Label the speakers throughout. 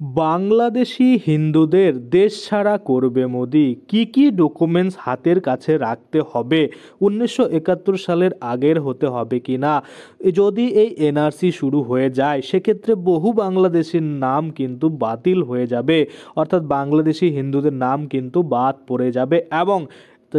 Speaker 1: বাংলাদেশি হিন্দুদের দেশ ছাড়া করবে মোদি, কি ডকুমেন্টস হাতের কাছে রাখতে হবে, 1971 সালের আগের হতে হবে কি না। যদি এই এনআরসি শুরু হয়ে যায় সেক্ষেত্রে বহু বাংলাদেশির নাম কিন্তু বাতিল হয়ে যাবে, অর্থাৎ বাংলাদেশি হিন্দুদের নাম কিন্তু বাদ পড়ে যাবে এবং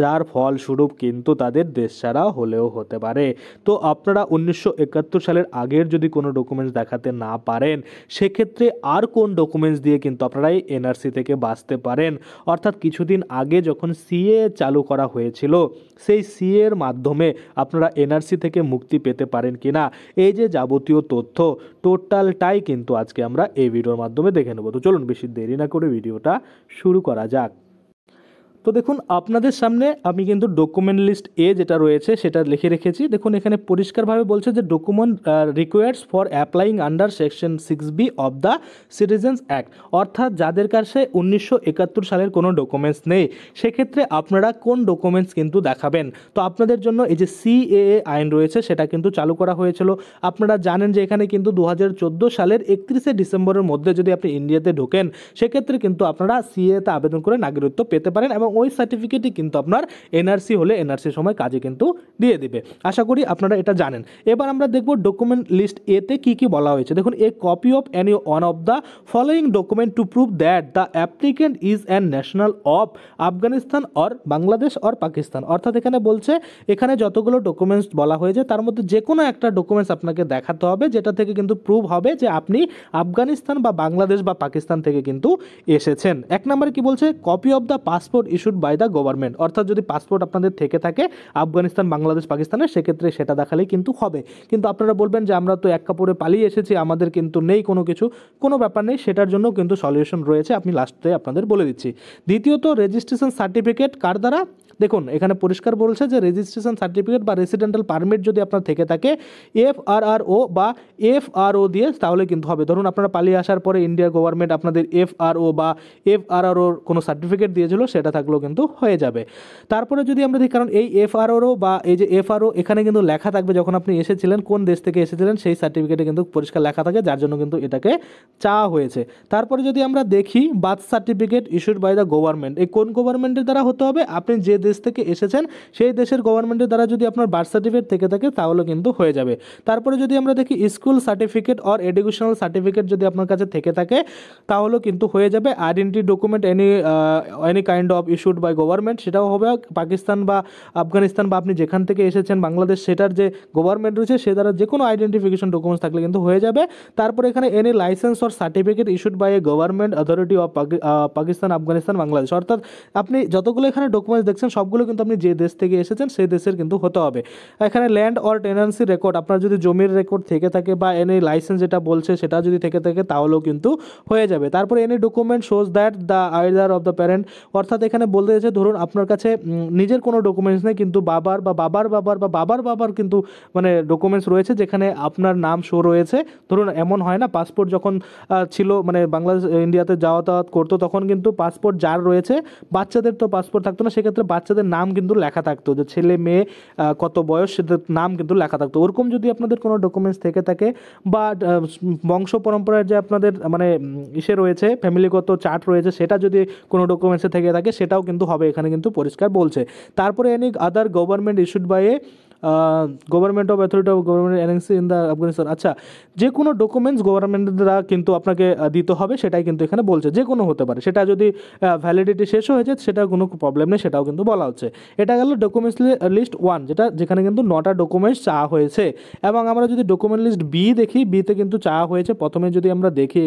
Speaker 1: যার ফলস্বরূপ কিন্তু তাদের দেশ ছাড়া হলেও হতে পারে। তো আপনারা 1971 সালের আগের যদি কোনো ডকুমেন্টস দেখাতে না পারেন সেক্ষেত্রে আর কোন ডকুমেন্টস দিয়ে কিন্তু আপনারা এই এনআরসি থেকে বাঁচতে পারেন, অর্থাৎ কিছুদিন আগে যখন সিএ চালু করা হয়েছিল সেই সিএ এর মাধ্যমে আপনারা এনআরসি থেকে মুক্তি পেতে পারেন কিনা, এই যে যাবতীয় তথ্য টোটালটাই কিন্তু আজকে আমরা এই ভিডিওর মাধ্যমে দেখে নেব। তো চলুন বেশি দেরি না করে ভিডিওটা শুরু করা যাক। তো দেখুন আপনাদের সামনে আমি কিন্তু ডকুমেন্ট লিস্ট এ যেটা রয়েছে সেটা লিখে রেখেছি। দেখুন এখানে পরিষ্কারভাবে বলছে যে document requires for applying under section 6B of the citizens act, অর্থাৎ যাদের কাছে 1971 সালের কোনো ডকুমেন্টস নেই সেক্ষেত্রে আপনারা কোন ডকুমেন্টস কিন্তু দেখাবেন। তো আপনাদের জন্য এই যে সিএএ আইন রয়েছে সেটা কিন্তু চালু করা হয়েছিল। আপনারা জানেন যে এখানে কিন্তু 2014 সালের 31শে ডিসেম্বরের মধ্যে যদি আপনি ইন্ডিয়াতে ঢোকেন সেক্ষেত্রে কিন্তু আপনারা সিএতে আবেদন করে নাগরিকত্ব পেতে পারেন এবং ওই সার্টিফিকেটই কিন্তু আপনার এনআরসি হলে এনআরসির সময় কাজে কিন্তু দিয়ে দিবে। আশা করি আপনারা এটা জানেন। এবার আমরা দেখব ডকুমেন্ট লিস্ট এতে কি কি বলা হয়েছে। দেখুন, a copy of any one of the following document to prove that the applicant is an national of Afghanistan or Bangladesh or Pakistan, অর্থাৎ এখানে বলছে এখানে যতগুলো ডকুমেন্টস বলা হয়েছে তার মধ্যে যে কোনো একটা ডকুমেন্টস আপনাকে দেখাতে হবে যেটা থেকে কিন্তু প্রুভ হবে যে আপনি আফগানিস্তান বা বাংলাদেশ বা পাকিস্তান থেকে কিন্তু এসেছেন। এক নম্বরে কি বলছে, copy of the passport issued by the government, অর্থাৎ যদি পাসপোর্ট আপনাদের থেকে থাকে আফগানিস্তান বাংলাদেশ পাকিস্তানের সেক্ষেত্রে সেটা দেখালেই কিন্তু হবে। কিন্তু আপনারা বলবেন যে আমরা তো এক কাপড়ে পালিয়ে এসেছি, আমাদের কিন্তু নেই কোনো কিছু, কোনো ব্যাপার নেই, সেটার জন্য কিন্তু সলিউশন রয়েছে, আমি লাস্টে আপনাদের বলে দিচ্ছি। দ্বিতীয়ত রেজিস্ট্রেশন সার্টিফিকেট কার দ্বারা, দেখুন এখানে পরিষ্কার বলছে যে রেজিস্ট্রেশন সার্টিফিকেট বা রেসিডেন্টাল পারমিট যদি আপনার থেকে থাকে এফআরআরও বা এফআরও দিয়ে তাহলে কিন্তু হবে। ধরুন আপনারা পালিয়ে আসার পরে ইন্ডিয়ার গভর্নমেন্ট আপনাদের এফআরও বা এফআরআরও কোনো সার্টিফিকেট দিয়েছিল সেটা থাকলেও কিন্তু হয়ে যাবে। তারপরে যদি আমরা দেখি, কারণ এই এফআরও বা এই যে এফআরও এখানে কিন্তু লেখা থাকবে যখন আপনি এসেছিলেন কোন দেশ থেকে এসেছিলেন সেই সার্টিফিকেটে কিন্তু পরিষ্কার লেখা থাকে, যার জন্য কিন্তু এটাকে চাওয়া হয়েছে। তারপরে যদি আমরা দেখি birth certificate issued by the government, এই কোন গভর্নমেন্টের দ্বারা হতে হবে, আপনি যে দেশ থেকে এসেছেন সেই দেশের গভর্নমেন্টের দ্বারা যদি আপনার বার্থ সার্টিফিকেট থেকে থাকে তাহলে কিন্তু হয়ে যাবে। তারপরে যদি আমরা দেখি school certificate or educational certificate যদি আপনার কাছে থেকে থাকে তাহলেও কিন্তু হয়ে যাবে। Identity document any kind of issued by government সেটাও হবে। পাকিস্তান বা আফগানিস্তান বা আপনি যেখান থেকে এসেছেন বাংলাদেশ সেটার যে গভর্নমেন্ট রয়েছে সে দ্বারা যে কোনো আইডেন্টিফিকেশন ডকুমেন্টস থাকলে কিন্তু হয়ে যাবে। তারপরে এখানে any licence or certificate issued by a government authority of Pakistan Afghanistan Bangladesh, অর্থাৎ আপনি যতগুলো এখানে ডকুমেন্টস দেখছেন সবগুলো কিন্তু আপনি যে দেশ থেকে এসেছেন সেই দেশের কিন্তু হতে হবে। এখানে ল্যান্ড অর টেনেন্সি রেকর্ড, আপনার যদি জমির রেকর্ড থেকে থাকে বা এনি লাইসেন্স যেটা বলছে সেটা যদি থেকে থাকে তাহলেও কিন্তু হয়ে যাবে। তারপরে any document shows that the either of the parent, অর্থাৎ এখানে বলতে চাইছে ধরুন আপনার কাছে নিজের কোনো ডকুমেন্টস নেই কিন্তু বাবার বা বাবার বাবার বা বাবার বাবার কিন্তু মানে ডকুমেন্টস রয়েছে যেখানে আপনার নাম শো রয়েছে। ধরুন এমন হয় না, পাসপোর্ট যখন ছিল মানে বাংলাদেশ ইন্ডিয়াতে যাওয়া করতো তখন কিন্তু পাসপোর্ট যার রয়েছে, বাচ্চাদের তো পাসপোর্ট থাকতো না, সেক্ষেত্রে বাচ্চাদের নাম কিন্তু লেখা থাকতো যে ছেলে মেয়ে কত বয়স সেদের নাম কিন্তু লেখা থাকতো। ওরকম যদি আপনাদের কোনো ডকুমেন্টস থেকে থাকে বা বংশ পরম্পরার যে আপনাদের মানে ইসে রয়েছে ফ্যামিলিগত চার্ট রয়েছে সেটা যদি কোনো ডকুমেন্টসে থেকে থাকে সেটাও কিন্তু হবে, এখানে কিন্তু পরিষ্কার বলছে। তারপরে any other government issued by a government of authority of government agency in the Afghanistan, আচ্ছা যে কোনো ডকুমেন্টস গভর্নমেন্টের দ্বারা কিন্তু আপনাকে দিতে হবে সেটাই কিন্তু এখানে বলছে, যে কোনো হতে পারে, সেটা যদি ভ্যালিডিটি শেষ হয়ে যায় সেটা কোনো প্রবলেম নেই, সেটাও কিন্তু বলা হচ্ছে। এটা গেল ডকুমেন্টস লিস্ট 1 যেখানে কিন্তু 9টা ডকুমেন্টস চাওয়া হয়েছে। এবং আমরা যদি ডকুমেন্ট লিস্ট বি দেখি, বিতে কিন্তু চাওয়া হয়েছে প্রথমে যদি আমরা দেখি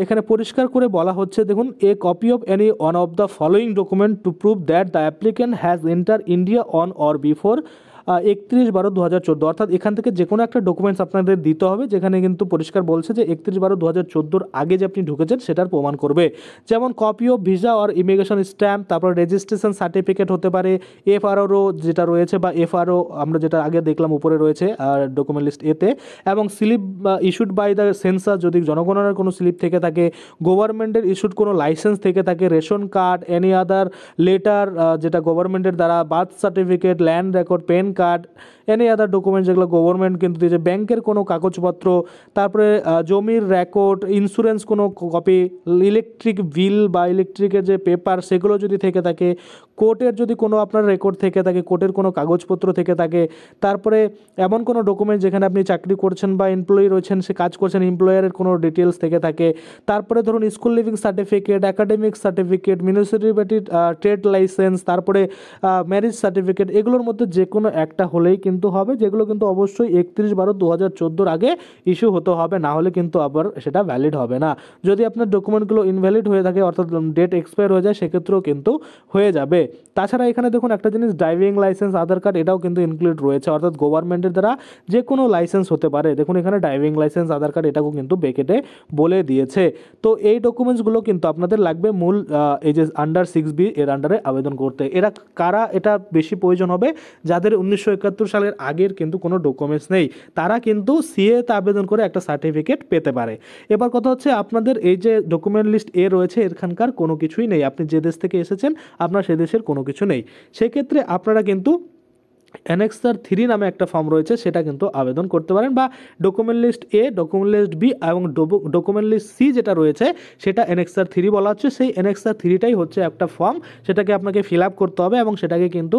Speaker 1: এখানে পরিষ্কার করে বলা হচ্ছে, দেখুন a copy of any one of the following document to prove that the applicant has enter India on or before 31/12/2014, অর্থাৎ এখান থেকে যে কোনো একটা ডকুমেন্টস আপনাদের দিতে হবে যেখানে কিন্তু পরিষ্কার বলছে যে 31/12/2014 আগে যে আপনি ঢুকেছেন সেটার প্রমাণ করবে। যেমন copy of visa or immigration stamp, তারপর রেজিস্ট্রেশন সার্টিফিকেট হতে পারে, এফআরও যেটা রয়েছে বা এফআরও আমরা যেটা আগে দেখলাম উপরে রয়েছে ডকুমেন্ট লিস্ট এতে, এবং slip issued by the census যদি জনগণনার কোনো স্লিপ থেকে থাকে, গভর্নমেন্টের ইস্যুড কোনো লাইসেন্স থেকে থাকে, ration card, any other letter যেটা গভর্নমেন্টের দ্বারা, birth certificate, land record, pen card, any other document যেগুলো গভর্নমেন্ট কিন্তু দিয়েছে, ব্যাংকের কোনো কাগজপত্র, তারপরে জমির রেকর্ড, ইন্স্যুরেন্স কোনো কপি, ইলেকট্রিক বিল বা ইলেকট্রিকের যে পেপার সেগুলো যদি থেকে থাকে, কোর্টের যদি কোনো আপনার রেকর্ড থেকে থাকে, কোর্টের কোনো কাগজপত্র থেকে থাকে, তারপরে এমন কোনো ডকুমেন্ট যেখানে আপনি চাকরি করছেন বা এমপ্লয়ি রয়েছেন, সে কাজ করছেন, এমপ্লয়ারের কোনো ডিটেলস থেকে থাকে, তারপরে ধরুন school living certificate, academic certificate, municipality trade licence, তারপরে ম্যারেজ সার্টিফিকেট, এগুলোর মধ্যে যে কোনো একটা হলেই কিন্তু হবে, যেগুলো কিন্তু অবশ্যই 31/12/2014 আগে ইস্যু হতে হবে, না হলে কিন্তু আবার সেটা ভ্যালিড হবে না। যদি আপনার ডকুমেন্টগুলো ইনভ্যালিড হয়ে থাকে অর্থাৎ ডেট এক্সপায়ার হয়ে যায় সেক্ষেত্রেও কিন্তু হয়ে যাবে। তাছাড়া এখানে দেখুন একটা জিনিস, ড্রাইভিং লাইসেন্স, আধার কার্ড, এটাও কিন্তু ইনক্লুড রয়েছে, অর্থাৎ গভর্নমেন্টের দ্বারা যে কোনো লাইসেন্স হতে পারে। দেখুন এখানে ড্রাইভিং লাইসেন্স, আধার কার্ড এটাও কিন্তু বেকেটে বলে দিয়েছে। তো এই ডকুমেন্টসগুলো কিন্তু আপনাদের লাগবে মূল এই যে আন্ডার 6B এর আন্ডারে আবেদন করতে। এরা কারা এটা বেশি প্রয়োজন হবে? যাদের 1971 সালের আগের কিন্তু কোনো ডকুমেন্টস নেই, তারা কিন্তু সিএতে আবেদন করে একটা সার্টিফিকেট পেতে পারে। এবার কথা হচ্ছে, আপনাদের এই যে ডকুমেন্ট লিস্ট এ রয়েছে এখানকার কোনো কিছুই নেই, আপনি যে দেশ থেকে এসেছেন আপনার সে দেশের কোনো কিছু নেই, সেক্ষেত্রে আপনারা কিন্তু অ্যানেক্সার 3 নামে একটা ফর্ম রয়েছে, সেটা কিন্তু আবেদন করতে পারেন, বা ডকুমেন্ট লিস্ট এ, ডকুমেন্ট লিস্ট বি এবং ডকুমেন্ট লিস্ট সি যেটা রয়েছে সেটা অ্যানেক্সার 3 বলা হচ্ছে। সেই অ্যানেক্সার 3টাই হচ্ছে একটা ফর্ম, সেটাকে আপনাকে ফিল আপ করতে হবে এবং সেটাকে কিন্তু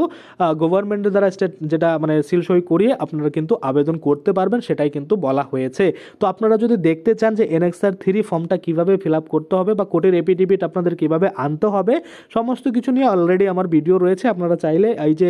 Speaker 1: গভর্নমেন্টের দ্বারা যেটা মানে সিলসই করিয়ে আপনারা কিন্তু আবেদন করতে পারবেন, সেটাই কিন্তু বলা হয়েছে। তো আপনারা যদি দেখতে চান যে অ্যানেক্সার 3 ফর্মটা কীভাবে ফিল আপ করতে হবে বা কোর্টের এফিডেভিট আপনাদের কীভাবে আনতে হবে, সমস্ত কিছু নিয়ে অলরেডি আমার ভিডিও রয়েছে, আপনারা চাইলে এই যে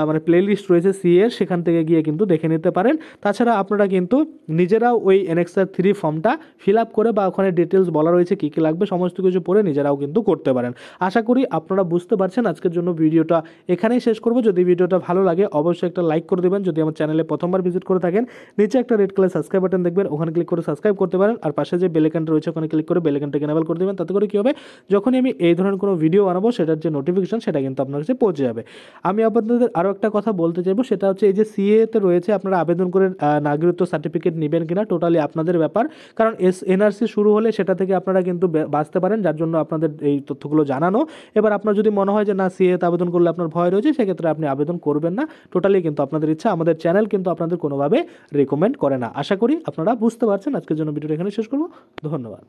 Speaker 1: মানে প্লেলিস্ট রয়েছে সিএর, সেখান থেকে গিয়ে কিন্তু দেখে নিতে পারেন। তাছাড়া আপনারা কিন্তু নিজেরাও ওই অ্যানেক্সার 3 ফর্মটা ফিল আপ করে বা ওখানে ডিটেলস বলা রয়েছে কী কী লাগবে সমস্ত কিছু পড়ে নিজেরাও কিন্তু করতে পারেন। আশা করি আপনারা বুঝতে পারছেন। আজকের জন্য ভিডিওটা এখানেই শেষ করব। যদি ভিডিওটা ভালো লাগে অবশ্যই একটা লাইক করে দেবেন। যদি আমার চ্যানেলে প্রথমবার ভিজিট করে থাকেন, নিচে একটা রেড কালার সাবস্ক্রাইব বাটন দেখবেন, ওখানে ক্লিক করে সাবস্ক্রাইব করতে পারেন। আর পাশে যে বেল আইকনটা রয়েছে ওখানে ক্লিক করে বেল আইকনটাকে এনেবল করে দেবেন। তাতে করে কী হবে, যখনই আমি এই ধরনের কোনো ভিডিও বানাবো সেটার যে নোটিফিকেশন সেটা কিন্তু আপনার কাছে পৌঁছে যাবে। আমি আপনাদের আরও একটা কথা বলতে চাইবো, সেটা হচ্ছে এই যে সিএতে রয়েছে আপনারা আবেদন করে নাগরিকত্ব সার্টিফিকেট নেবেন কিনা টোটালি আপনাদের ব্যাপার, কারণ এনআরসি শুরু হলে সেটা থেকে আপনারা কিন্তু বাঁচতে পারেন, যার জন্য আপনাদের এই তথ্যগুলো জানানো। এবার আপনার যদি মনে হয় যে না সিএতে আবেদন করলে আপনার ভয় রয়েছে, সেক্ষেত্রে আপনি আবেদন করবেন না, টোটালি কিন্তু আপনাদের ইচ্ছা। আমাদের চ্যানেল কিন্তু আপনাদের কোনোভাবে রেকমেন্ড করে না। আশা করি আপনারা বুঝতে পারছেন। আজকের জন্য ভিডিওটা এখানে শেষ করব। ধন্যবাদ।